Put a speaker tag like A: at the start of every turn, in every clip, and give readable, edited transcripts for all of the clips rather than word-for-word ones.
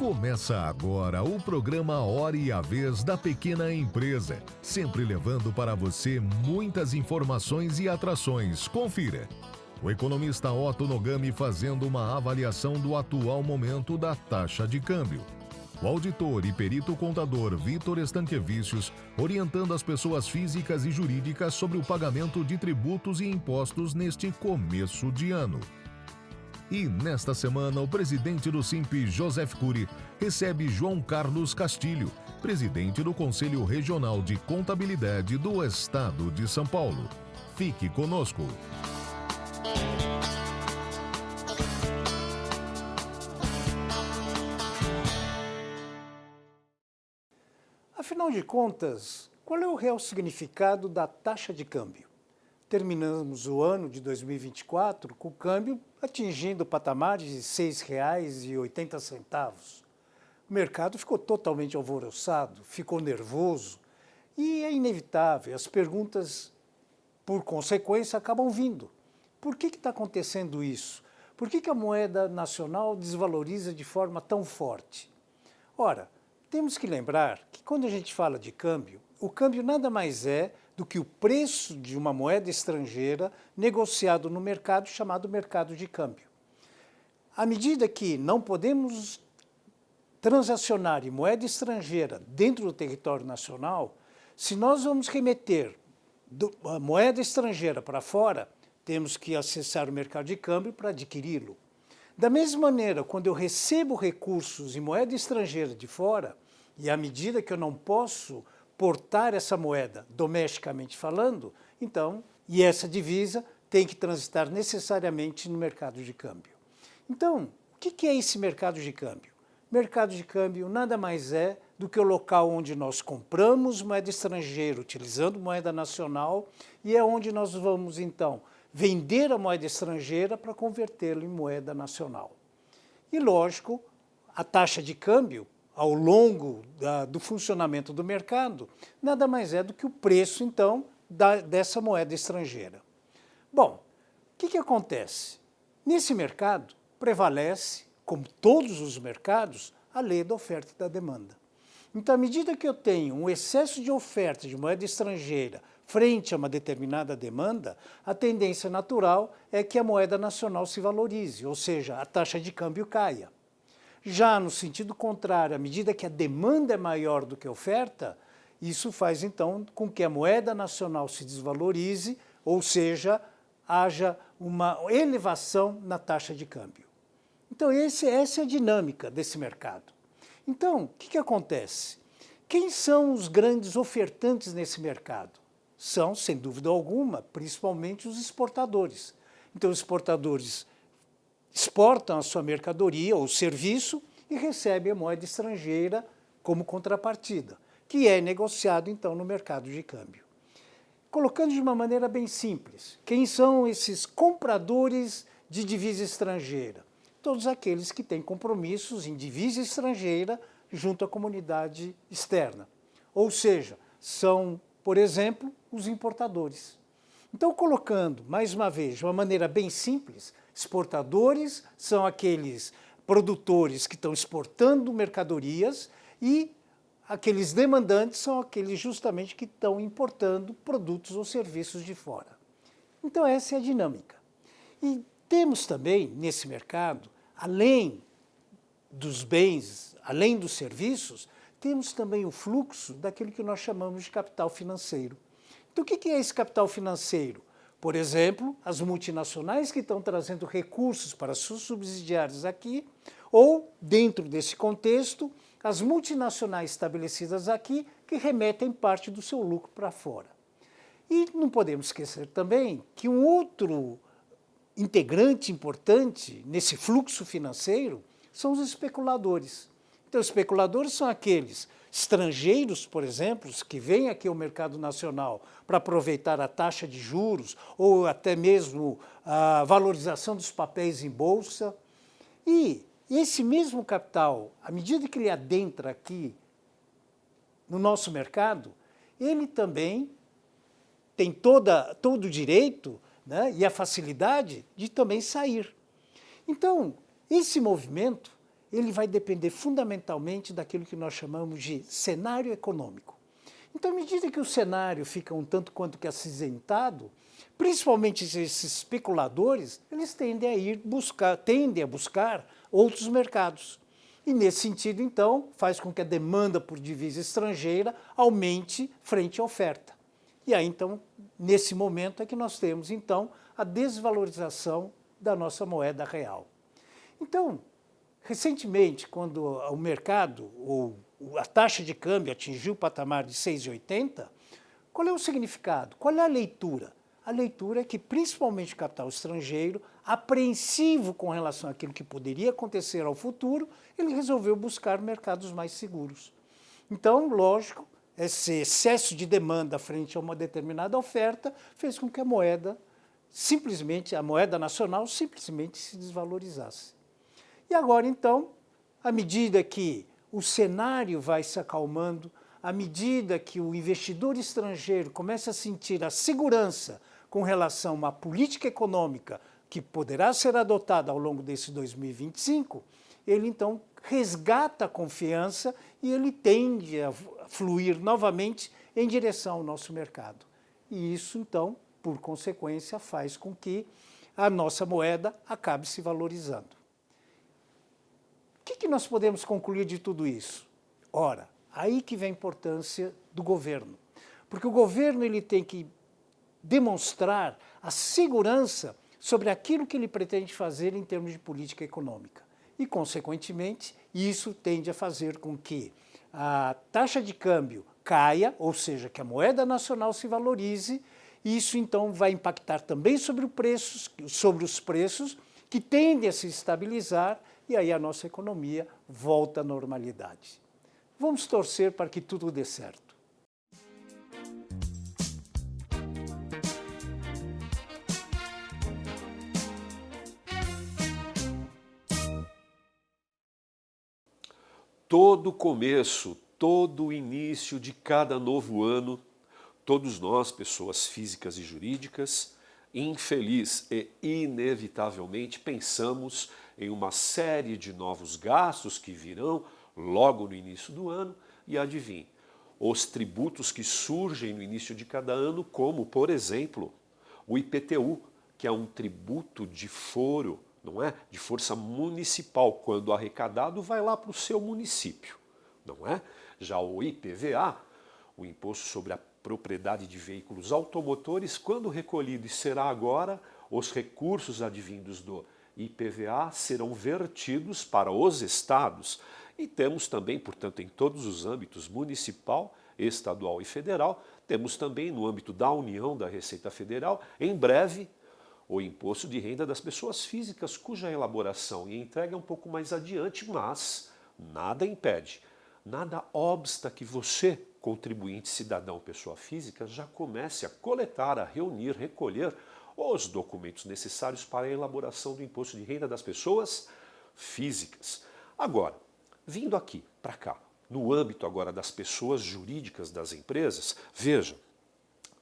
A: Começa agora o programa Hora e a Vez da Pequena Empresa, sempre levando para você muitas informações e atrações. Confira. O economista Otto Nogami fazendo uma avaliação do atual momento da taxa de câmbio. O auditor e perito contador Vitor Estanquevicius orientando as pessoas físicas e jurídicas sobre o pagamento de tributos e impostos neste começo de ano. E nesta semana, o presidente do Simpe, Joseph Cury, recebe João Carlos Castilho, presidente do Conselho Regional de Contabilidade do Estado de São Paulo. Fique conosco.
B: Afinal de contas, qual é o real significado da taxa de câmbio? Terminamos o ano de 2024 com o câmbio atingindo o patamar de R$ 6,80. O mercado ficou totalmente alvoroçado, ficou nervoso e é inevitável, as perguntas, por consequência, acabam vindo. Por que está acontecendo isso? Por que a moeda nacional desvaloriza de forma tão forte? Ora, temos que lembrar que quando a gente fala de câmbio, o câmbio nada mais é do que o preço de uma moeda estrangeira negociado no mercado chamado mercado de câmbio. À medida que não podemos transacionar em moeda estrangeira dentro do território nacional, se nós vamos remeter a moeda estrangeira para fora, temos que acessar o mercado de câmbio para adquiri-lo. Da mesma maneira, quando eu recebo recursos em moeda estrangeira de fora, e à medida que eu não posso portar essa moeda domesticamente falando, então, e essa divisa tem que transitar necessariamente no mercado de câmbio. Então, o que é esse mercado de câmbio? Mercado de câmbio nada mais é do que o local onde nós compramos moeda estrangeira utilizando moeda nacional e é onde nós vamos, então, vender a moeda estrangeira para convertê-la em moeda nacional. E, lógico, a taxa de câmbio, ao longo do funcionamento do mercado, nada mais é do que o preço, então, dessa moeda estrangeira. Bom, o que acontece? Nesse mercado, prevalece, como todos os mercados, a lei da oferta e da demanda. Então, à medida que eu tenho um excesso de oferta de moeda estrangeira frente a uma determinada demanda, a tendência natural é que a moeda nacional se valorize, ou seja, a taxa de câmbio caia. Já no sentido contrário, à medida que a demanda é maior do que a oferta, isso faz então com que a moeda nacional se desvalorize, ou seja, haja uma elevação na taxa de câmbio. Então essa é a dinâmica desse mercado. Então, o que acontece? Quem são os grandes ofertantes nesse mercado? São, sem dúvida alguma, principalmente os exportadores. Então os exportadores exportam a sua mercadoria ou serviço e recebem a moeda estrangeira como contrapartida, que é negociado então no mercado de câmbio. Colocando de uma maneira bem simples, quem são esses compradores de divisa estrangeira? Todos aqueles que têm compromissos em divisa estrangeira junto à comunidade externa. Ou seja, são, por exemplo, os importadores. Então, colocando, mais uma vez, de uma maneira bem simples, exportadores são aqueles produtores que estão exportando mercadorias e aqueles demandantes são aqueles justamente que estão importando produtos ou serviços de fora. Então, essa é a dinâmica. E temos também, nesse mercado, além dos bens, além dos serviços, temos também o fluxo daquilo que nós chamamos de capital financeiro. Então, o que é esse capital financeiro? Por exemplo, as multinacionais que estão trazendo recursos para seus subsidiários aqui, ou, dentro desse contexto, as multinacionais estabelecidas aqui que remetem parte do seu lucro para fora. E não podemos esquecer também que um outro integrante importante nesse fluxo financeiro são os especuladores. Então, os especuladores são aqueles estrangeiros, por exemplo, que vêm aqui ao mercado nacional para aproveitar a taxa de juros ou até mesmo a valorização dos papéis em bolsa. E esse mesmo capital, à medida que ele adentra aqui no nosso mercado, ele também tem todo o direito, né, e a facilidade de também sair. Então, esse movimento ele vai depender fundamentalmente daquilo que nós chamamos de cenário econômico. Então, à medida que o cenário fica um tanto quanto que acinzentado, principalmente esses especuladores, eles tendem a buscar outros mercados. E nesse sentido, então, faz com que a demanda por divisa estrangeira aumente frente à oferta. E aí, então, nesse momento é que nós temos, então, a desvalorização da nossa moeda real. Então, recentemente, quando o mercado, ou a taxa de câmbio atingiu o patamar de 6,80, qual é o significado? Qual é a leitura? A leitura é que, principalmente o capital estrangeiro, apreensivo com relação àquilo que poderia acontecer ao futuro, ele resolveu buscar mercados mais seguros. Então, lógico, esse excesso de demanda frente a uma determinada oferta fez com que a moeda nacional simplesmente se desvalorizasse. E agora, então, à medida que o cenário vai se acalmando, à medida que o investidor estrangeiro começa a sentir a segurança com relação a uma política econômica que poderá ser adotada ao longo desse 2025, ele então resgata a confiança e ele tende a fluir novamente em direção ao nosso mercado. E isso, então, por consequência, faz com que a nossa moeda acabe se valorizando. O que nós podemos concluir de tudo isso? Ora, aí que vem a importância do governo. Porque o governo ele tem que demonstrar a segurança sobre aquilo que ele pretende fazer em termos de política econômica. E, consequentemente, isso tende a fazer com que a taxa de câmbio caia, ou seja, que a moeda nacional se valorize. Isso, então, vai impactar também sobre os preços, que tendem a se estabilizar, e aí a nossa economia volta à normalidade. Vamos torcer para que tudo dê certo.
C: Todo começo, todo início de cada novo ano, todos nós, pessoas físicas e jurídicas, infeliz e inevitavelmente pensamos em uma série de novos gastos que virão logo no início do ano e adivinhe, os tributos que surgem no início de cada ano, como, por exemplo, o IPTU, que é um tributo de foro, não é? De força municipal, quando arrecadado vai lá para o seu município, não é? Já o IPVA, o Imposto sobre a Propriedade de Veículos Automotores, quando recolhido, e será agora, os recursos advindos do IPVA serão vertidos para os estados. E temos também, portanto, em todos os âmbitos, municipal, estadual e federal, temos também no âmbito da União, da Receita Federal, em breve, o Imposto de Renda das Pessoas Físicas, cuja elaboração e entrega é um pouco mais adiante, mas nada impede, nada obsta que você, contribuinte cidadão pessoa física, já comece a coletar, a reunir, recolher os documentos necessários para a elaboração do Imposto de Renda das Pessoas Físicas. Agora, vindo aqui para cá, no âmbito agora das pessoas jurídicas das empresas, veja,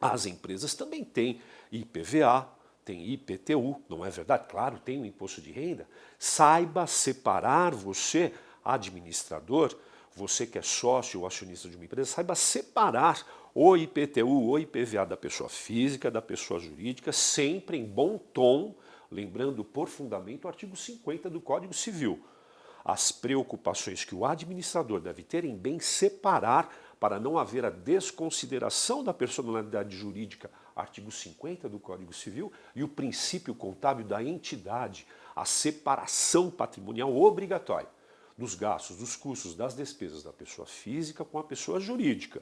C: as empresas também têm IPVA, tem IPTU, não é verdade? Claro, tem o imposto de renda. Saiba separar, você, administrador, você que é sócio ou acionista de uma empresa, saiba separar o IPTU, o IPVA da pessoa física, da pessoa jurídica, sempre em bom tom, lembrando por fundamento o artigo 50 do Código Civil. As preocupações que o administrador deve ter em bem separar para não haver a desconsideração da personalidade jurídica, artigo 50 do Código Civil, e o princípio contábil da entidade, a separação patrimonial obrigatória dos gastos, dos custos, das despesas da pessoa física com a pessoa jurídica.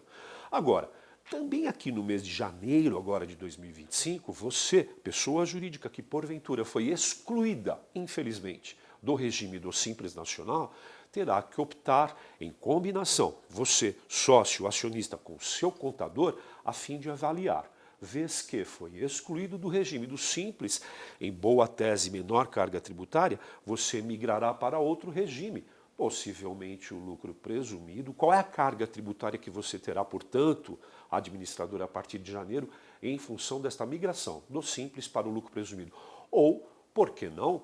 C: Agora, também aqui no mês de janeiro agora de 2025, você, pessoa jurídica que porventura foi excluída, infelizmente, do regime do Simples Nacional, terá que optar em combinação, você, sócio, acionista, com o seu contador, a fim de avaliar, vez que foi excluído do regime do Simples, em boa tese menor carga tributária, você migrará para outro regime, possivelmente o lucro presumido. Qual é a carga tributária que você terá, portanto, administrador, a partir de janeiro, em função desta migração do Simples para o lucro presumido? Ou, por que não,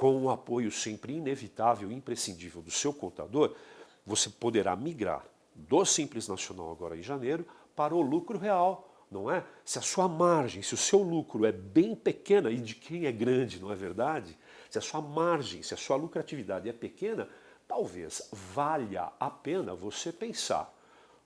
C: com o apoio sempre inevitável e imprescindível do seu contador, você poderá migrar do Simples Nacional agora em janeiro para o lucro real, não é? Se a sua margem, se o seu lucro é bem pequena, e de quem é grande, não é verdade? Se a sua margem, se a sua lucratividade é pequena, talvez valha a pena você pensar,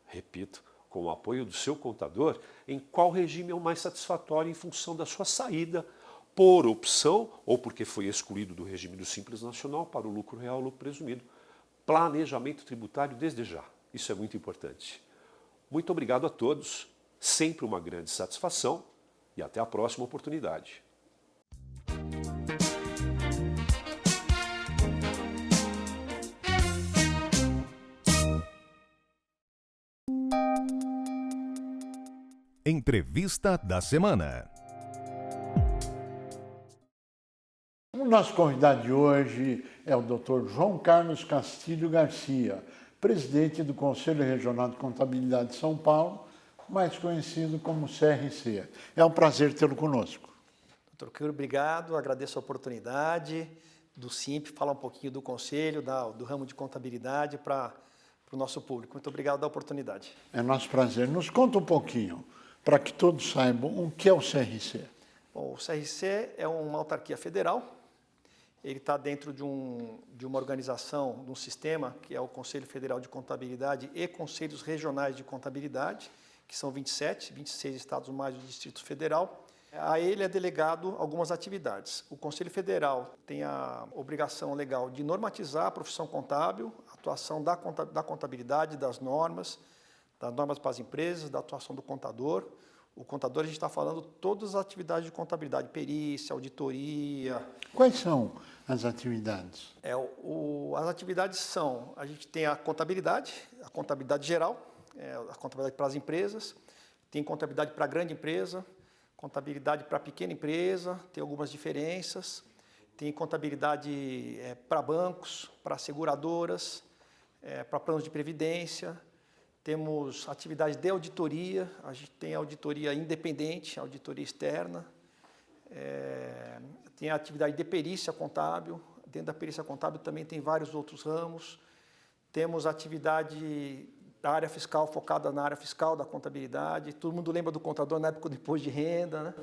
C: repito, com o apoio do seu contador, em qual regime é o mais satisfatório em função da sua saída, por opção ou porque foi excluído do regime do Simples Nacional para o lucro real, lucro presumido. Planejamento tributário desde já. Isso é muito importante. Muito obrigado a todos, sempre uma grande satisfação e até a próxima oportunidade.
A: Entrevista da semana.
D: O nosso convidado de hoje é o Dr. João Carlos Castilho Garcia, presidente do Conselho Regional de Contabilidade de São Paulo, mais conhecido como CRC. É um prazer tê-lo conosco.
E: Doutor Curo, obrigado, agradeço a oportunidade do SIMP, falar um pouquinho do Conselho, do ramo de contabilidade para o nosso público. Muito obrigado da oportunidade.
D: É nosso prazer. Nos conta um pouquinho, para que todos saibam, o que é o CRC.
E: Bom, o CRC é uma autarquia federal. Ele está dentro de uma organização, de um sistema, que é o Conselho Federal de Contabilidade e Conselhos Regionais de Contabilidade, que são 26 estados mais o Distrito Federal. A ele é delegado algumas atividades. O Conselho Federal tem a obrigação legal de normatizar a profissão contábil, a atuação da contabilidade, das normas para as empresas, da atuação do contador. O contador, a gente está falando todas as atividades de contabilidade, perícia, auditoria.
D: Quais são as atividades?
E: As atividades são, a gente tem a contabilidade geral, a contabilidade para as empresas, tem contabilidade para a grande empresa, contabilidade para a pequena empresa, tem algumas diferenças, tem contabilidade para bancos, para seguradoras, para planos de previdência. Temos atividade de auditoria, a gente tem auditoria independente, auditoria externa, tem a atividade de perícia contábil, dentro da perícia contábil também tem vários outros ramos, temos atividade da área fiscal, focada na área fiscal da contabilidade, todo mundo lembra do contador na época do imposto de renda, né?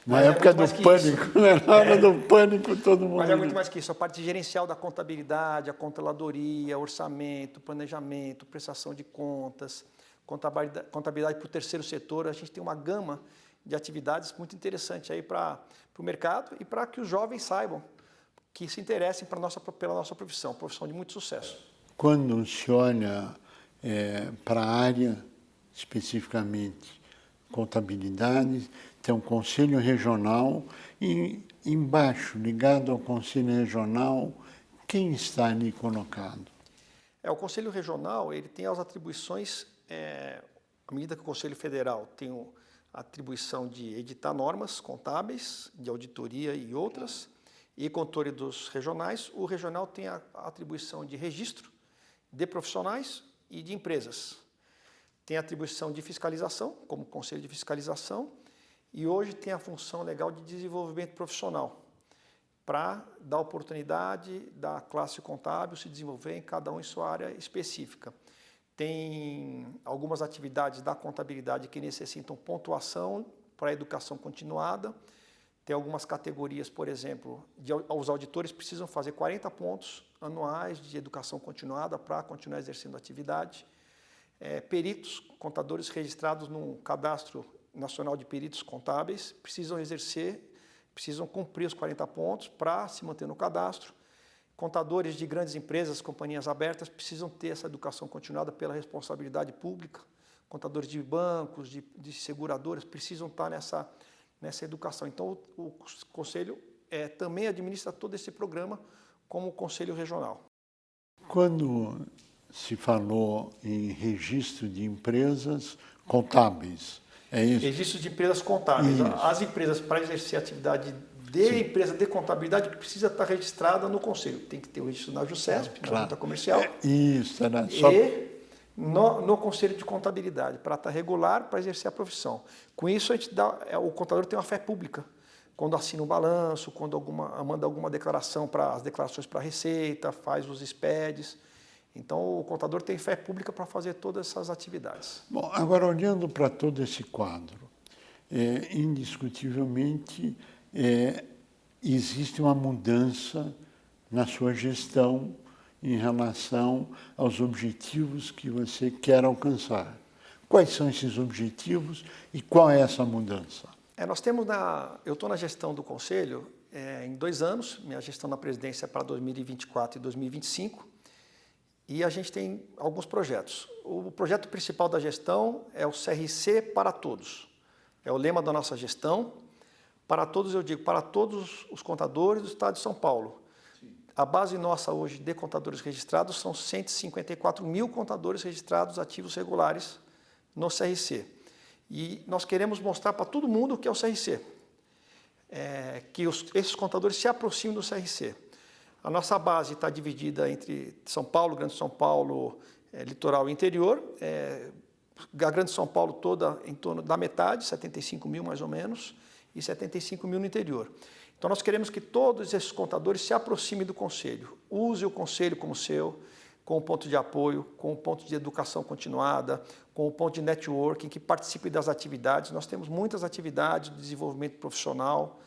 D: Na época do pânico, né? Na hora do pânico todo mundo...
E: Mas é muito mais que isso, a parte gerencial da contabilidade, a controladoria, orçamento, planejamento, prestação de contas, contabilidade para o terceiro setor, a gente tem uma gama de atividades muito interessante aí para o mercado e para que os jovens saibam, que se interessem pela nossa profissão de muito sucesso.
D: Quando se olha para a área, especificamente contabilidade, tem um conselho regional e embaixo, ligado ao conselho regional, quem está ali colocado?
E: O conselho regional ele tem as atribuições, à medida que o conselho federal tem a atribuição de editar normas contábeis, de auditoria e outras, e controle dos regionais, o regional tem a atribuição de registro de profissionais e de empresas. Tem a atribuição de fiscalização, como conselho de fiscalização, e hoje tem a função legal de desenvolvimento profissional, para dar oportunidade da classe contábil se desenvolver em cada um em sua área específica. Tem algumas atividades da contabilidade que necessitam pontuação para a educação continuada. Tem algumas categorias, por exemplo, os auditores precisam fazer 40 pontos anuais de educação continuada para continuar exercendo a atividade. Peritos, contadores registrados no Cadastro Nacional de Peritos Contábeis, precisam cumprir os 40 pontos para se manter no cadastro. Contadores de grandes empresas, companhias abertas, precisam ter essa educação continuada pela responsabilidade pública. Contadores de bancos, de seguradoras, precisam estar nessa educação. Então, o Conselho também administra todo esse programa como Conselho Regional.
D: Quando se falou em registro de empresas contábeis, é isso?
E: Registro de empresas contábeis.
D: Isso.
E: As empresas, para exercer a atividade de empresa de contabilidade, precisa estar registrada no Conselho. Tem que ter o registro na JUSESP, na Junta Comercial.
D: Isso, né?
E: E no Conselho de Contabilidade, para estar regular, para exercer a profissão. Com isso, o contador tem uma fé pública. quando assina um balanço, quando manda alguma declaração as declarações para a Receita, faz os SPEDs. Então, o contador tem fé pública para fazer todas essas atividades.
D: Bom, agora olhando para todo esse quadro, indiscutivelmente existe uma mudança na sua gestão em relação aos objetivos que você quer alcançar. Quais são esses objetivos e qual é essa mudança?
E: Eu estou na gestão do Conselho em 2 anos, minha gestão na presidência é para 2024 e 2025, e a gente tem alguns projetos. O projeto principal da gestão é o CRC para todos. É o lema da nossa gestão. Para todos, eu digo, para todos os contadores do Estado de São Paulo. A base nossa hoje de contadores registrados são 154 mil contadores registrados ativos regulares no CRC. E nós queremos mostrar para todo mundo o que é o CRC, que esses contadores se aproximem do CRC. A nossa base está dividida entre São Paulo, Grande São Paulo, litoral e interior. A Grande São Paulo toda em torno da metade, 75 mil mais ou menos, e 75 mil no interior. Então nós queremos que todos esses contadores se aproximem do Conselho. Use o Conselho como seu, com o ponto de apoio, com o ponto de educação continuada, com o ponto de networking, que participe das atividades. Nós temos muitas atividades de desenvolvimento profissional.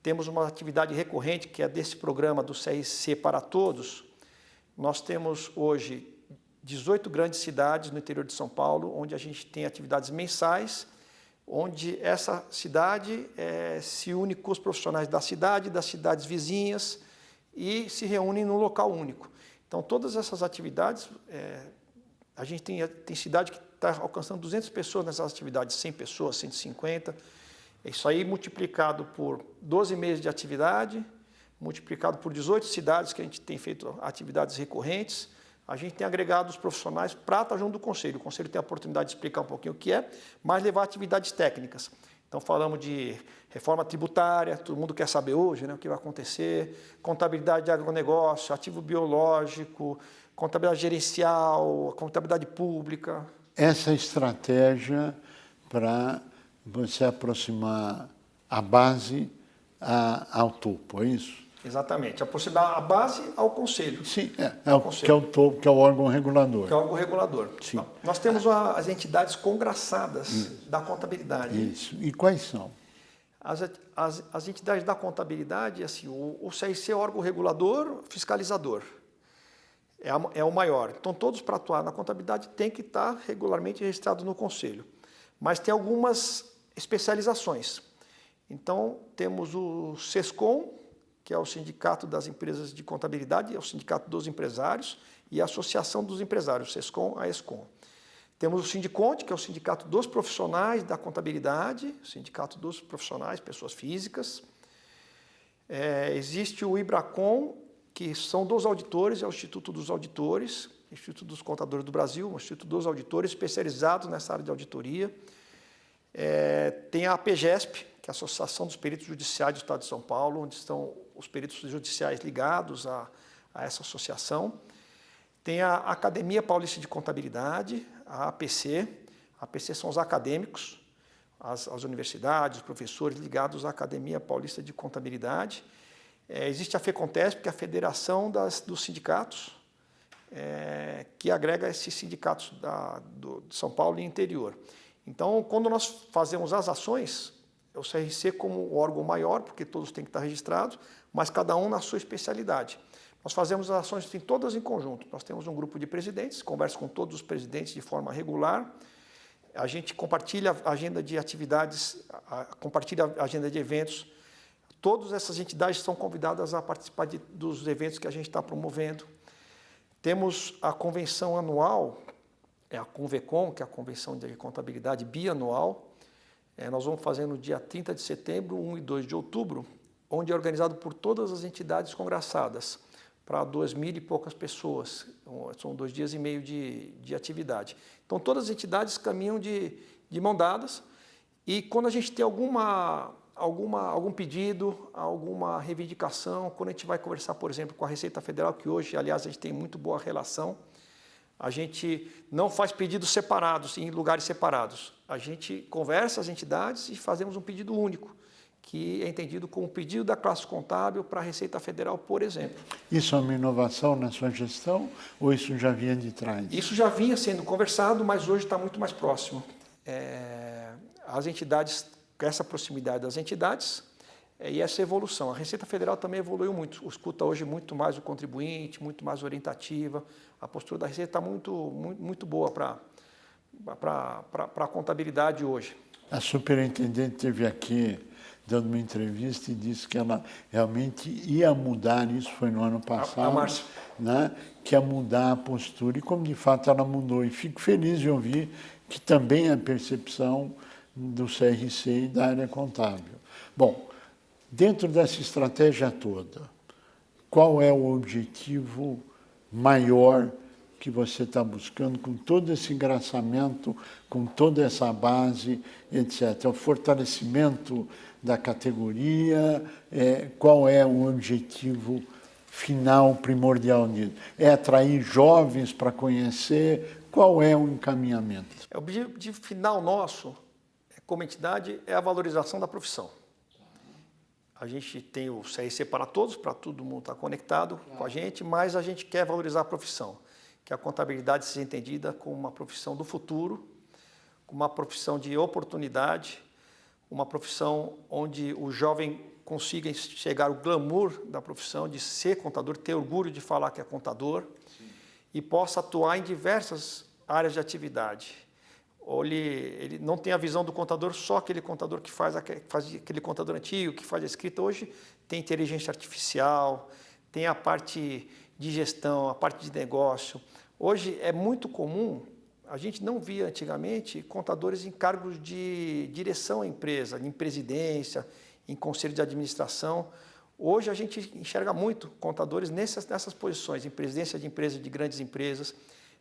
E: Temos uma atividade recorrente, que é desse programa do CRC para todos. Nós temos hoje 18 grandes cidades no interior de São Paulo, onde a gente tem atividades mensais, onde essa cidade se une com os profissionais da cidade, das cidades vizinhas, e se reúnem num local único. Então, todas essas atividades, a gente tem cidade que está alcançando 200 pessoas nessas atividades, 100 pessoas, 150. Isso aí multiplicado por 12 meses de atividade, multiplicado por 18 cidades que a gente tem feito atividades recorrentes, a gente tem agregado os profissionais para estar junto do Conselho. O Conselho tem a oportunidade de explicar um pouquinho o que é, mas levar atividades técnicas. Então, falamos de reforma tributária, todo mundo quer saber hoje, né, o que vai acontecer, contabilidade de agronegócio, ativo biológico, contabilidade gerencial, contabilidade pública.
D: Essa estratégia para você aproximar a base ao topo, é isso?
E: Exatamente, aproximar a base ao Conselho.
D: Sim,
E: Conselho.
D: que é o topo, que é o órgão regulador.
E: Que é o órgão regulador.
D: Sim.
E: Nós temos as entidades congraçadas da contabilidade.
D: Isso. E quais são?
E: As entidades da contabilidade, assim, o CRC é o órgão regulador, fiscalizador. É o maior. Então, todos para atuar na contabilidade têm que estar regularmente registrados no Conselho. Mas tem algumas especializações. Então, temos o SESCOM, que é o Sindicato das Empresas de Contabilidade, é o Sindicato dos Empresários, e a Associação dos Empresários, SESCOM, a ESCOM. Temos o Sindiconte, que é o Sindicato dos Profissionais da Contabilidade, o Sindicato dos Profissionais, pessoas físicas. Existe o IBRACON, que são dos auditores, é o Instituto dos Auditores, Instituto dos Contadores do Brasil, o Instituto dos Auditores, especializados nessa área de auditoria. Tem a APGESP, que é a Associação dos Peritos Judiciais do Estado de São Paulo, onde estão os peritos judiciais ligados a essa associação. Tem a Academia Paulista de Contabilidade, a APC. A APC são os acadêmicos, as universidades, os professores ligados à Academia Paulista de Contabilidade. Existe a FECONTESP, que é a Federação dos Sindicatos, que agrega esses sindicatos de São Paulo e interior. Então, quando nós fazemos as ações, o CRC como o órgão maior, porque todos têm que estar registrados, mas cada um na sua especialidade. Nós fazemos as ações assim, todas em conjunto. Nós temos um grupo de presidentes, conversa com todos os presidentes de forma regular. A gente compartilha a agenda de atividades, compartilha a agenda de eventos. Todas essas entidades são convidadas a participar dos eventos que a gente está promovendo. Temos a convenção anual, a Convecon, que é a Convenção de Contabilidade bianual. Nós vamos fazer no dia 30 de setembro, 1 e 2 de outubro, onde é organizado por todas as entidades congraçadas, para 2.000 e poucas pessoas. São 2 dias e meio de atividade. Então, todas as entidades caminham de mão dadas, e quando a gente tem algum pedido, alguma reivindicação, quando a gente vai conversar, por exemplo, com a Receita Federal, que hoje, aliás, a gente tem muito boa relação, a gente não faz pedidos separados, em lugares separados. A gente conversa as entidades e fazemos um pedido único, que é entendido como pedido da classe contábil para a Receita Federal, por exemplo.
D: Isso é uma inovação na sua gestão ou isso já vinha de trás?
E: Isso já vinha sendo conversado, mas hoje está muito mais próximo. As entidades, essa proximidade das entidades e essa evolução. A Receita Federal também evoluiu muito, escuta hoje muito mais o contribuinte, muito mais orientativa. A postura da Receita está muito boa para a contabilidade hoje.
D: A superintendente esteve aqui dando uma entrevista e disse que ela realmente ia mudar, isso foi no ano passado, né, que ia mudar a postura, e como de fato ela mudou. E fico feliz de ouvir que também é a percepção do CRC e da área contábil. Bom, dentro dessa estratégia toda, qual é o objetivo maior que você está buscando com todo esse engraçamento, com toda essa base, etc.? O fortalecimento da categoria, qual é o objetivo final, primordial nisso? É atrair jovens para conhecer? Qual é o encaminhamento?
E: O objetivo final nosso, como entidade, é a valorização da profissão. A gente tem o CRC para todos, para todo mundo estar conectado com a gente, mas a gente quer valorizar a profissão, que a contabilidade seja entendida como uma profissão do futuro, como uma profissão de oportunidade, uma profissão onde o jovem consiga chegar ao glamour da profissão, de ser contador, ter orgulho de falar que é contador, e possa atuar em diversas áreas de atividade. Ele não tem a visão do contador, só aquele contador que faz aquele contador antigo, que faz a escrita. Hoje tem inteligência artificial, tem a parte de gestão, a parte de negócio. Hoje é muito comum, a gente não via antigamente contadores em cargos de direção à empresa, em presidência, em conselho de administração. Hoje a gente enxerga muito contadores nessas posições, em presidência de empresas, de grandes empresas,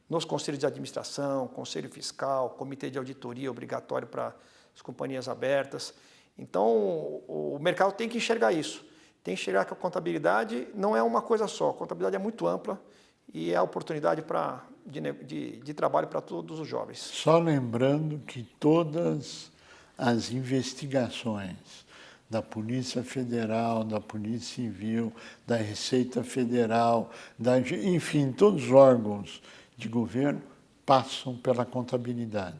E: nos conselhos de administração, conselho fiscal, comitê de auditoria obrigatório para as companhias abertas. Então, o mercado tem que enxergar isso. Tem que enxergar que a contabilidade não é uma coisa só. A contabilidade é muito ampla e é a oportunidade de trabalho para todos os jovens.
D: Só lembrando que todas as investigações da Polícia Federal, da Polícia Civil, da Receita Federal, enfim, todos os órgãos de governo passam pela contabilidade.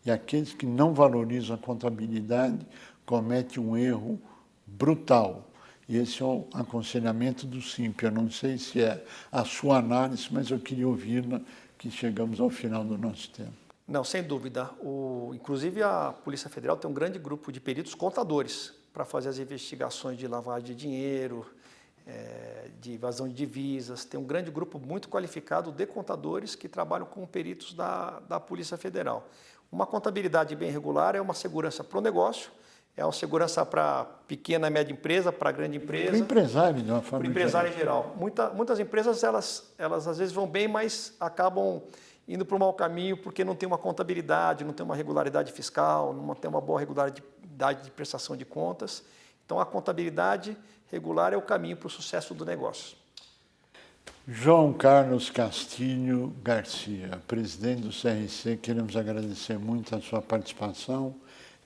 D: E aqueles que não valorizam a contabilidade cometem um erro brutal. E esse é o aconselhamento do SINP. Eu não sei se é a sua análise, mas eu queria ouvi-la, que chegamos ao final do nosso tempo.
E: Não, sem dúvida. Inclusive, a Polícia Federal tem um grande grupo de peritos contadores para fazer as investigações de lavagem de dinheiro, de evasão de divisas. Tem um grande grupo muito qualificado de contadores que trabalham como peritos da Polícia Federal. Uma contabilidade bem regular é uma segurança para o negócio, é uma segurança para pequena e média empresa, para grande empresa.
D: Para o empresário, de uma forma
E: para o empresário em geral. Muitas empresas, elas às vezes vão bem, mas acabam indo para o mau caminho porque não tem uma contabilidade, não tem uma regularidade fiscal, não tem uma boa regularidade de prestação de contas. Então, a contabilidade regular é o caminho para o sucesso do negócio.
D: João Carlos Castilho Garcia, presidente do CRC, queremos agradecer muito a sua participação,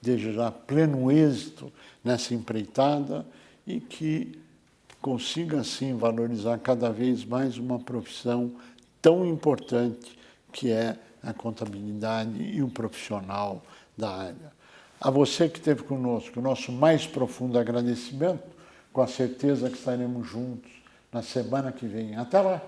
D: desejar pleno êxito nessa empreitada e que consiga, assim, valorizar cada vez mais uma profissão tão importante que é a contabilidade e o profissional da área. A você que esteve conosco, o nosso mais profundo agradecimento, com a certeza que estaremos juntos na semana que vem. Até lá!